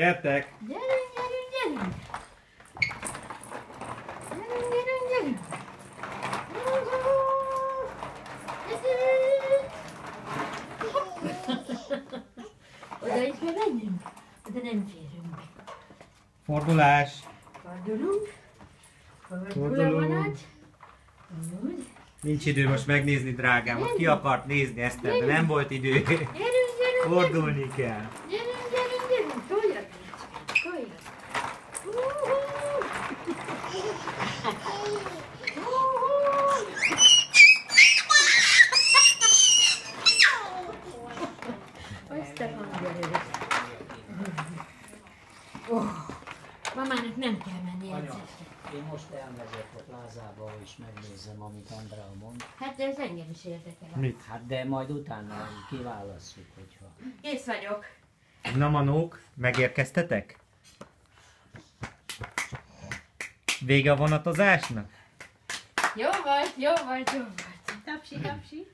Gyertek! Gyerünk, gyerünk, gyerünk! Gyerünk, gyerünk, gyerünk! Oda is kell menjünk, de nem férünk be. Fordulás! Fordulunk. Fordul a Fordulunk. vonat. Úgy. Nincs idő most megnézni, drágám. Ki akart nézni ezt, de nem volt idő. Gyerünk, gyerünk, Fordulni kell. gyerünk, gyerünk, gyerünk. Toljad, toljad. Azt a hangja. Mamának nem kell menni Anya, egyszer. én most elmegyek ott Lázába, és megnézem, amit Andrea mond. Hát de ez engem is érdekel. Mit? Hát de majd utána kiválasszuk, hogyha... Kész vagyok. Na manók, megérkeztetek? Vége a vonatozásnak? Jó volt, jó volt, jó volt. Tapsi, tapsi.